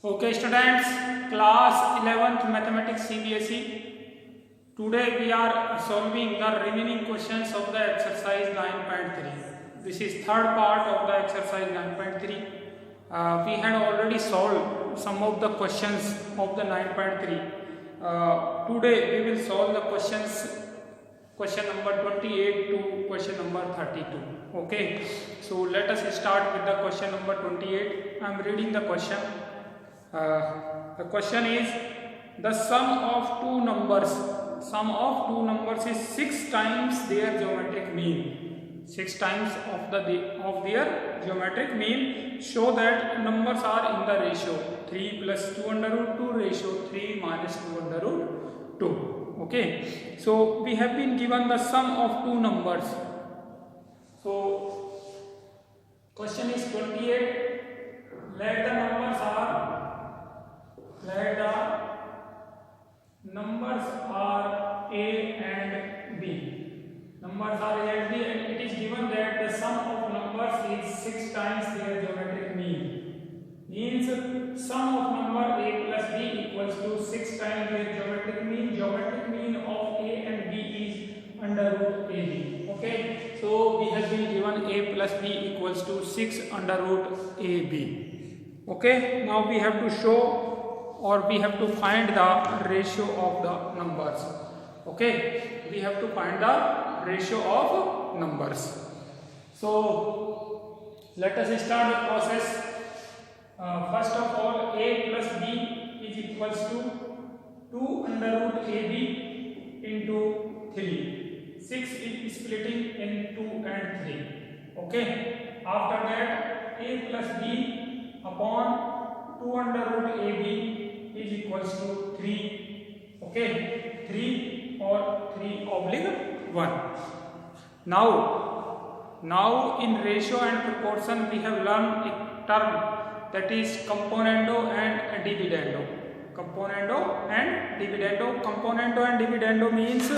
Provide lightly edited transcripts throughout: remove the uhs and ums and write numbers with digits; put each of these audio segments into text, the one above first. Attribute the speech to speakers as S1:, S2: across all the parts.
S1: Okay, students, class 11th mathematics CBSE. Today we are solving the remaining questions of the exercise 9.3. This is third part of the exercise 9.3. We had already solved some of the questions of the 9.3. Today we will solve the question number 28 to question number 32. Okay, so let us start with the question number 28. I am reading the question. The question is, the sum of two numbers is 6 times their geometric mean. 6 times of their geometric mean. Show that numbers are in the ratio 3 plus 2 under root 2 ratio 3 minus 2 under root 2. Okay, so we have been given the sum of two numbers. So question is 28. Let the numbers are A and B. Numbers are A and B, and it is given that the sum of numbers is 6 times their geometric mean. Means sum of number A plus B equals to 6 times their geometric mean. Geometric mean of A and B is under root AB. Okay, so we have been given A plus B equals to 6 under root AB. Okay, now we have to show, or we have to find the ratio of the numbers. Okay, we have to find the ratio of numbers. So let us start the process. First of all, A plus B is equals to 2 under root AB into 3. 6 is splitting in 2 and 3. Okay, after that A plus B upon 2 under root AB is equals to 3. Okay, 3 or 3 oblique 1. Now in ratio and proportion we have learned a term, that is componendo and dividendo. Componendo and dividendo. Componendo and dividendo means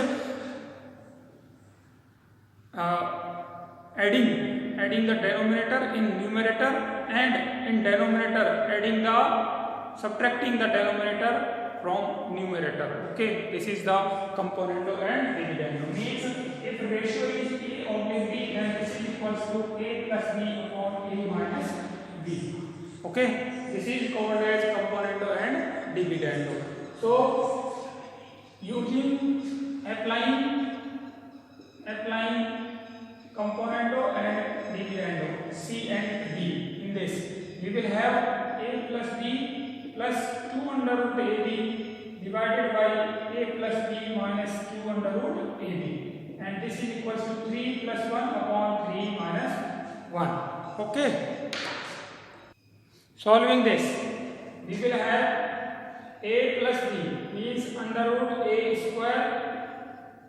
S1: adding the denominator in numerator, and in denominator subtracting the denominator from numerator. Okay, this is the componendo and dividendo. Means if ratio is A oblique B, then this is equals to A plus B upon A minus B. Okay, this is called as componendo and dividendo. So applying componendo and dividendo C and D in this, we will have A plus B plus 2 under root AB divided by A plus B minus 2 under root AB, and this is equals to 3 plus 1 upon 3 minus 1. Okay, solving this, we will have A plus B means under root A square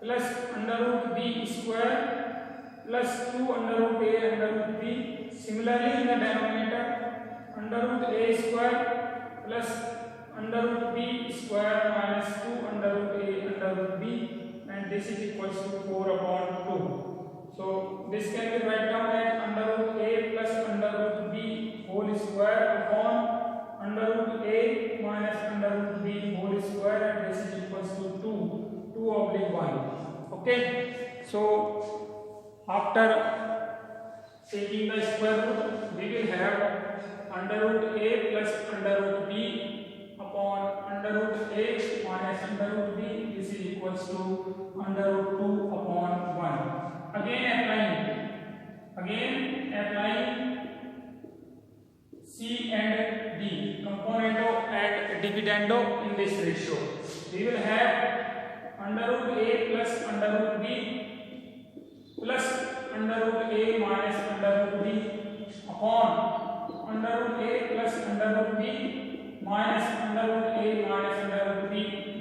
S1: plus under root B square plus 2 under root A under root B. Similarly in the denominator, under root A square plus under root B square minus 2 under root A under root B, and this is equals to 4 upon 2. So this can be written down as under root A plus under root B whole square upon under root A minus under root B whole square, and this is equals to 2 oblique 1. Okay, so after taking the square root, we will have under root A plus under root B upon under root A minus under root B. This is equals to under root 2 upon 1. Again applying C and D, componendo and dividendo in this ratio. We will have under root A plus under root B plus under root A minus under root B upon under root A plus under root B minus under root A minus under root B.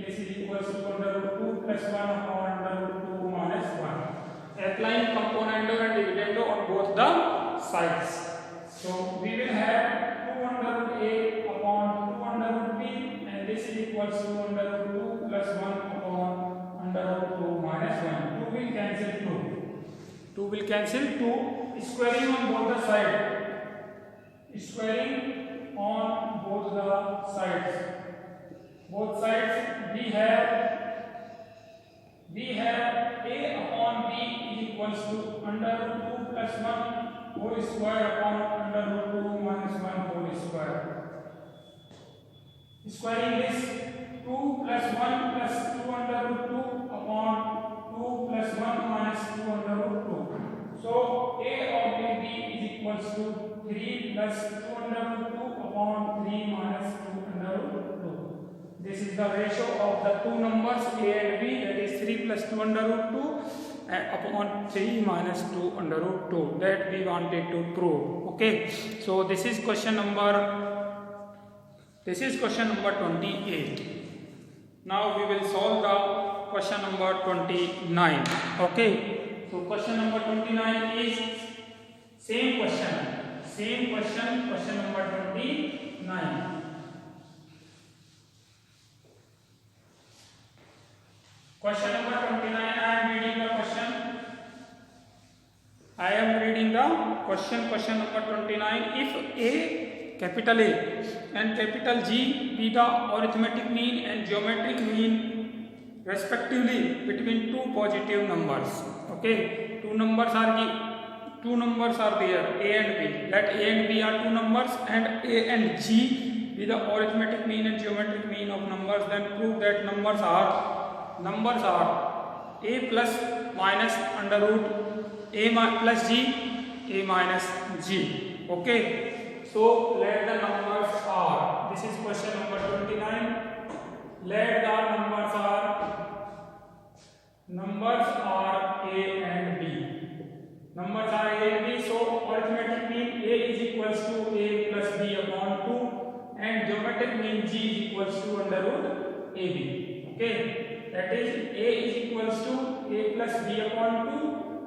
S1: This is equals to under root 2 plus 1 upon under root 2 minus 1. Applying componendo and dividendo on both the sides. So we will have 2 under root A upon 2 under root B, and this is equals to under root 2 plus 1 upon under root 2 minus 1. 2 will cancel 2. 2 will cancel 2. Squaring on both the sides. Squaring on both the sides. Both sides we have a upon b is equals to under root 2 plus 1 whole square upon under root 2 minus 1 whole square. Squaring this 2 plus 1 plus 2 under root 2 upon 2 plus 1 minus 2 under root 2. So a of b is equals to 3 plus 2 under root 2 upon 3 minus 2 under root 2. This is the ratio of the two numbers a and b, that is 3 plus 2 under root 2 upon 3 minus 2 under root 2, that we wanted to prove. Okay, so this is question number 28. Now we will solve the question number 29. Okay, so question number 29 is same question, question number 29. Question number 29, I am reading the question. Question number 29. If A, capital A and capital G be the arithmetic mean and geometric mean respectively between two positive numbers. Okay, two numbers are there, A and B. Let A and B are two numbers and A and G be the arithmetic mean and geometric mean of numbers, then prove that numbers are A plus minus under root A plus G, A minus G. Okay, so let the numbers are, this is question number 29. Let the numbers are A and B. Numbers are A and B, so arithmetic mean A is equals to A plus B upon 2 and geometric mean G is equals to under root AB. Okay, that is A is equals to A plus B upon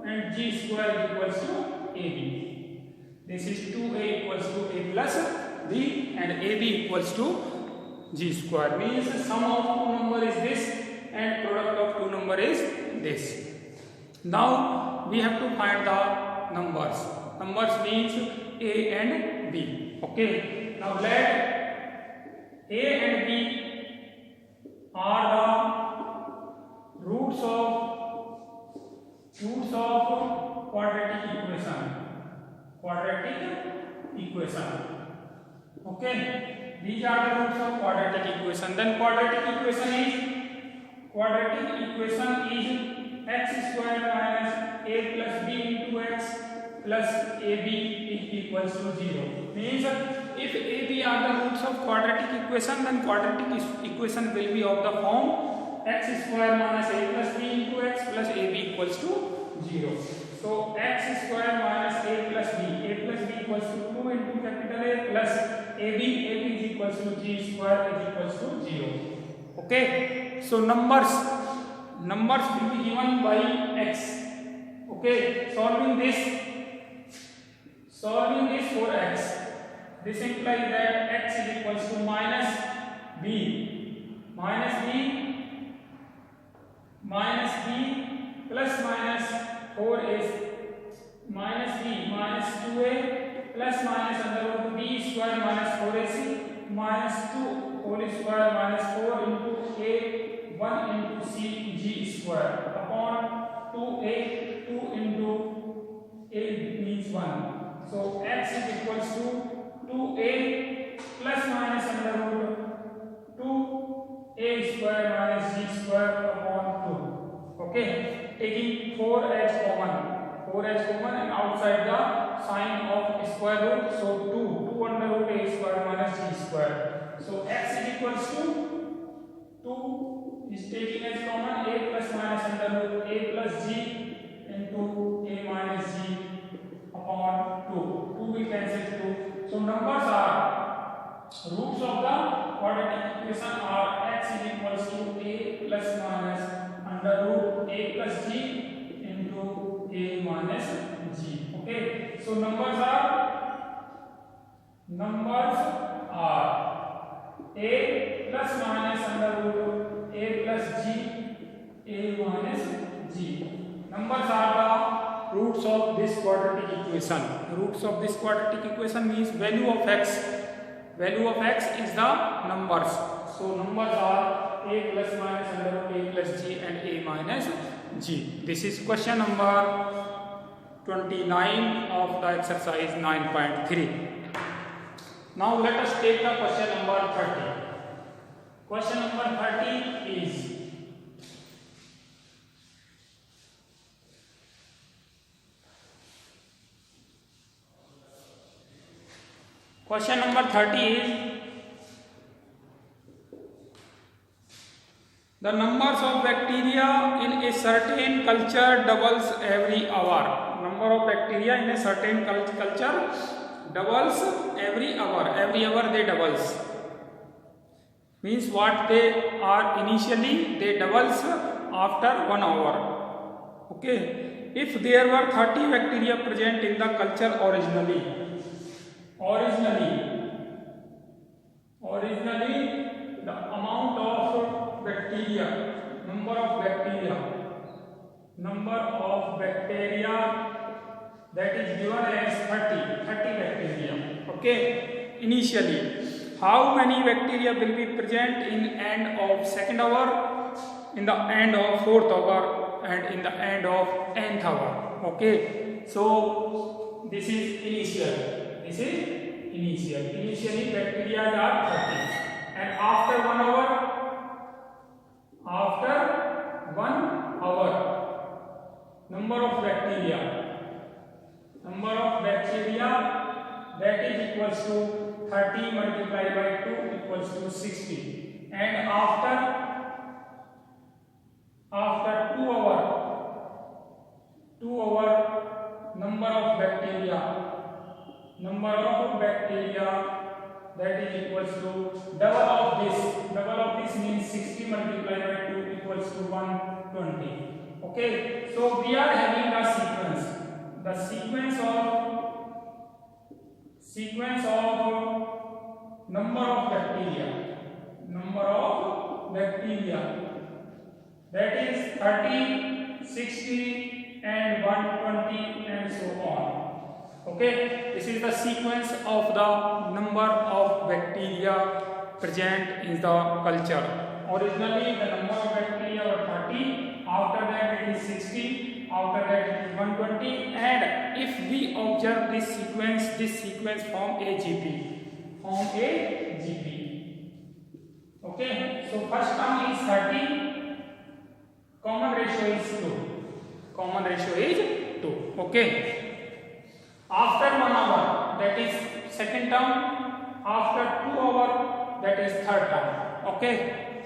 S1: 2 and G square is equals to AB. This is 2A equals to A plus B and AB equals to G square. Means sum of two number is this and product of two number is this. Now we have to find the numbers. Numbers means A and B. Okay. Now let A and B are the roots of quadratic equation. Okay, these are the roots of quadratic equation. Then quadratic equation is x square minus a plus b into x plus ab is equals to 0. Means if ab are the roots of quadratic equation, then quadratic equation will be of the form x square minus a plus b into x plus ab equals to 0. So x square minus a plus b equals to 2 into capital A plus ab is equals to g square is equals to 0. Okay, so numbers will be given by x. Okay, solving this for x, this implies that x is equals to minus b plus minus 4 is minus b minus 2a plus minus under root b square minus 4ac minus 2 whole square minus 4 into a 1 into c g square upon 2a 2 into a means 1. So x is equals to 2a plus minus under root 2a square minus g square upon 2. Okay, taking 4 as common and outside the sign of square root, so 2 under root a square minus g square. So x is equals to 2 is taking as common a plus minus under root a plus g into a minus g upon 2 we cancel 2. So numbers are roots of the quadratic equation are x is equals to a plus minus under root a plus g into a minus g. Okay, so numbers are a plus minus under root a plus g a minus g. Numbers are the roots of this quadratic equation. Roots of this quadratic equation means value of x value of x is the numbers. So numbers are a plus minus under root a plus g and a minus g. This is question number 29 of the exercise 9.3. Now let us take the question number 30. Question number 30 is the numbers of bacteria in a certain culture doubles every hour. Number of bacteria in a certain culture doubles every hour. Every hour they doubles. Means what they are initially, they doubles after 1 hour. Okay. If there were 30 bacteria present in the culture originally, the amount of bacteria, number of bacteria that is given as 30 bacteria. Okay, initially, how many bacteria will be present in end of second hour, in the end of fourth hour, and in the end of nth hour? Okay, so this is initial. Initially bacteria are 30, and after 1 hour, number of bacteria that is equals to 30 multiplied by 2 equals to 60, and after 2 hour number of bacteria that is equals to double of this means 60 multiplied by 2 equals to 120. Okay, so we are having the sequence of number of bacteria that is 30, 60 and 120 and so on. Okay, this is the sequence of the number of bacteria present in the culture. Originally the number of bacteria were 30, after that it is 60, after that it is 120, and if we observe this sequence form AGP. Okay, so first term is 30, common ratio is 2. Okay. After 1 hour, that is second term. After 2 hour, that is third term. Okay.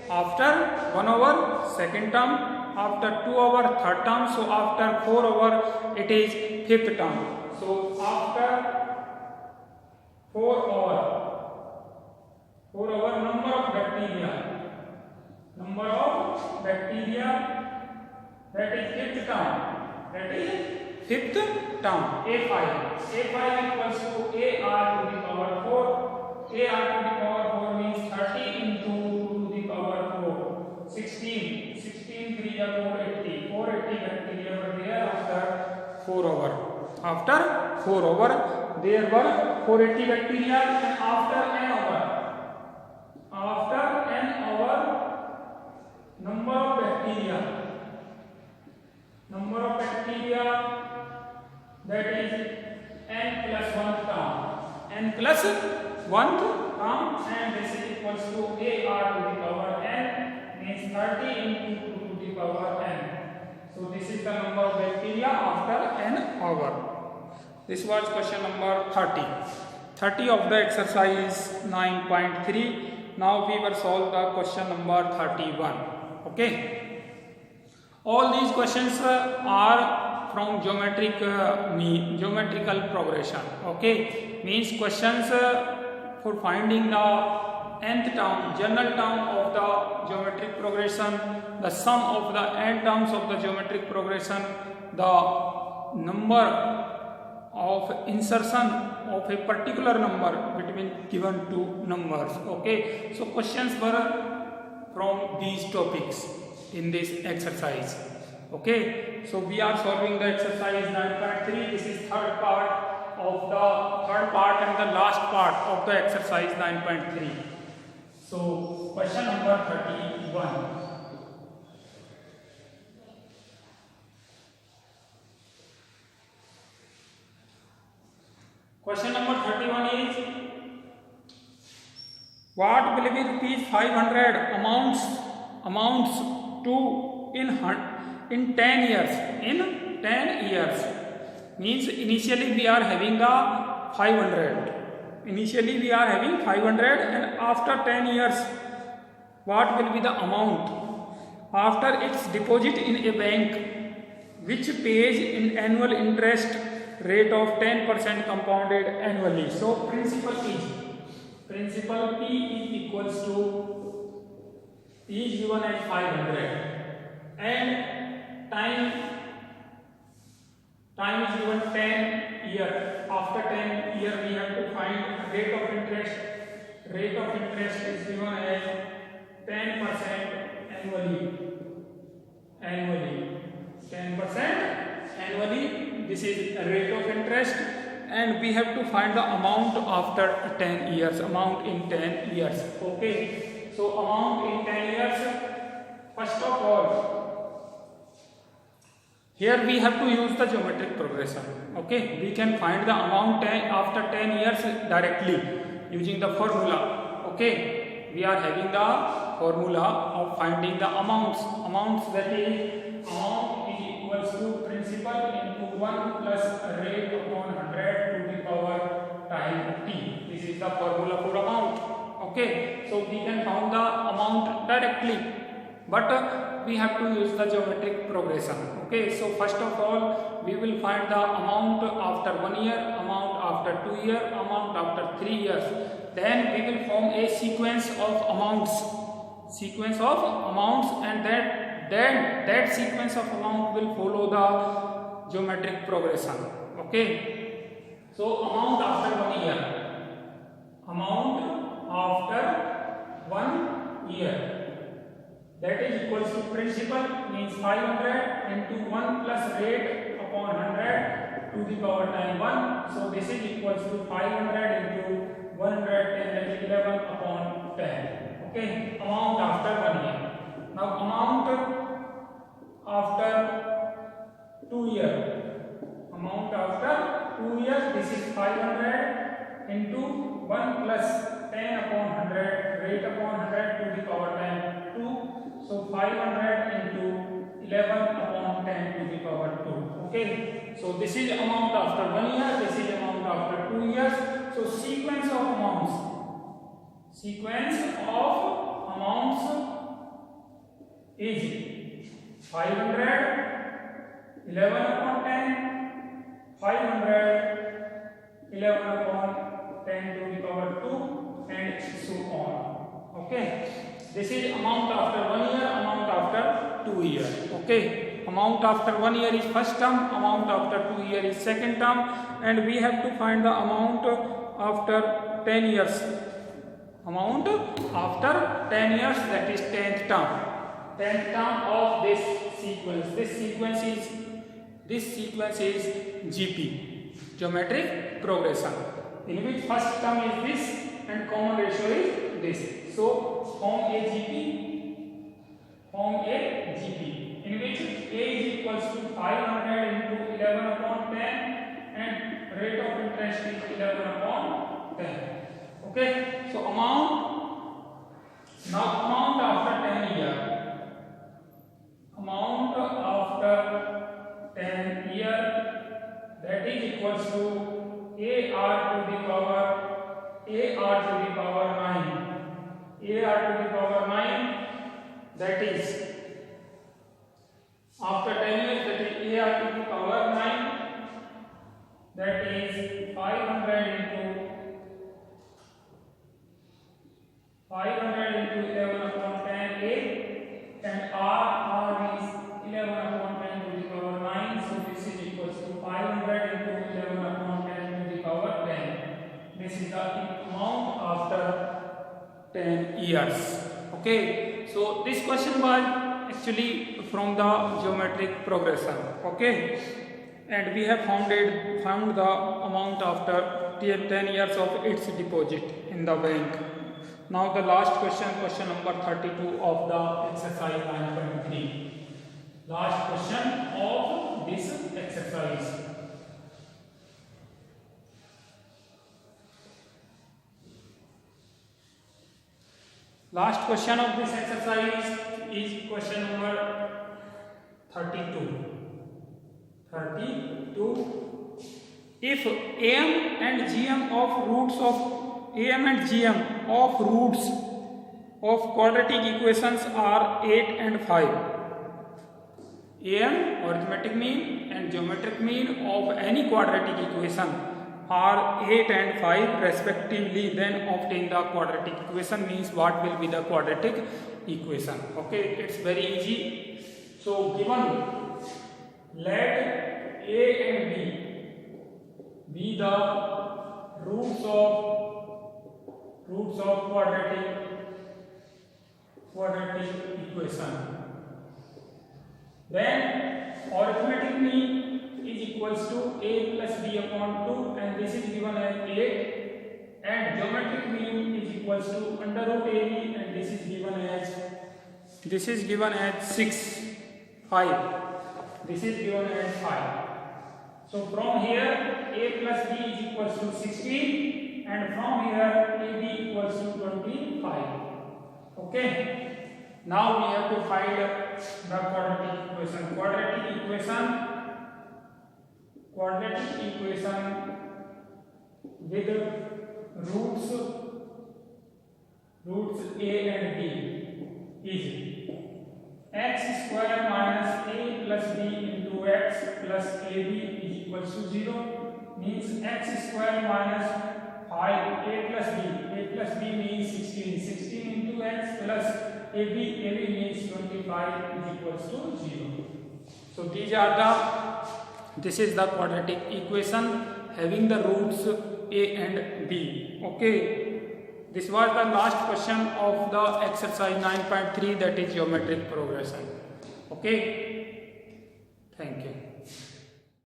S1: After 1 hour, second term. After 2 hour, third term. So after 4 hour, it is fifth term. So after 4 hour, number of bacteria, that is fifth term. A5 equals to AR to the power 4. AR to the power 4 means 30 into 2 to the power 4. 16 3 are 480. 480 bacteria were there after 4 hour. After 4 hour, there were 480 bacteria, and after n hour, number of bacteria that is n plus 1 term, and this is equals to AR to the power n, means 30 into 2 to the power n. So this is the number of bacteria after n hour. This was question number 30 of the exercise 9.3. Now we will solve the question number 31. Okay. All these questions are from geometrical progression. Okay, means questions for finding the nth term, general term of the geometric progression, the sum of the n terms of the geometric progression, the number of insertion of a particular number between given two numbers. Okay, so questions were from these topics in this exercise. Okay, so we are solving the exercise 9.3. This is third part, of the third part and the last part of the exercise 9.3. So question number 31. Question number 31 is, what will be rupees 500 amounts to in 10 years? In 10 years means initially we are having the 500. Initially we are having 500, and after 10 years what will be the amount after its deposit in a bank which pays in annual interest rate of 10% compounded annually. So principal P is equals to P is given as 500 and time is given 10 year. After 10 year we have to find rate of interest. Rate of interest is given as 10% annually 10% annually. This is a rate of interest, and we have to find the amount after 10 years, amount in 10 years. Okay, so amount in 10 years, first of all, here we have to use the geometric progression. Okay, we can find the amount after 10 years directly using the formula. Okay, we are having the formula of finding the amounts. That is, amount is equals to principal into 1 plus rate upon 100 to the power time t. This is the formula for amount. Okay, so we can find the amount directly, but we have to use the geometric progression. Okay, so first of all we will find the amount after 1 year, amount after 2 years, amount after 3 years. Then we will form a sequence of amounts, and that sequence of amount will follow the geometric progression. Okay, so amount after 1 year, that is equals to principal means 500 into 1 plus rate upon 100 to the power time 1. So this is equals to 500 into 110, that is 11 upon 10. Okay, amount after 1 year. Now amount after 2 years. Amount after 2 years, this is 500 into 1 plus 10 upon 100, rate upon 100 to the power time 2. So 500 into 11 upon 10 to the power 2. Okay, so this is amount after 1 year, this is amount after 2 years. So sequence of amounts is 500, 11 upon 10, 500, 11 upon 10 to the power 2, and so on. Okay, this is amount after 1 year, amount after 2 years. Okay, amount after 1 year is first term, amount after 2 years is second term, and we have to find the amount after 10 years. Amount after 10 years, that is 10th term. 10th term of this sequence. This sequence is GP, geometric progression, in which first term is this and common ratio is this. So form a GP, in which A is equals to 500 into 11 upon 10 and rate of interest is 11 upon 10. Okay, so amount after 10 years. Amount after 10 years, that is equals to AR to the power 9. AR to the power 9, that is after 10 years, that is AR to the power 9, that is 500 into 11 upon 10 A, and R is 11 upon 10 to the power 9. So this is equals to 500 into 11 upon 10 to the power 10. This is the amount after 10 years. Okay, so this question was actually from the geometric progression. Okay, and we have found the amount after 10 years of its deposit in the bank. Now the last question number 32 of the exercise 9.3. Last question of this exercise. Last question of this exercise is question number 32. If AM and GM of roots of quadratic equations are 8 and 5. AM, arithmetic mean, and geometric mean of any quadratic equation are 8 and 5 respectively, then obtain the quadratic equation. Means what will be the quadratic equation. Okay, it's very easy. So given, let A and B be the roots of quadratic equation. Then arithmetic mean is equals to a plus b upon 2, and this is given as 8, and geometric mean is equals to under root ab, and this is given as 5. This is given as 5. So from here a plus b is equals to 16, and from here ab equals to 25. Okay, now we have to find the quadratic equation. Quadratic equation with roots a and b is x square minus a plus b into x plus ab is equals to 0. Means x square minus 5 a plus b means 16 into x plus ab means 25 is equals to 0. So this is the quadratic equation having the roots a and b. Okay, this was the last question of the exercise 9.3, that is geometric progression. Okay, thank you.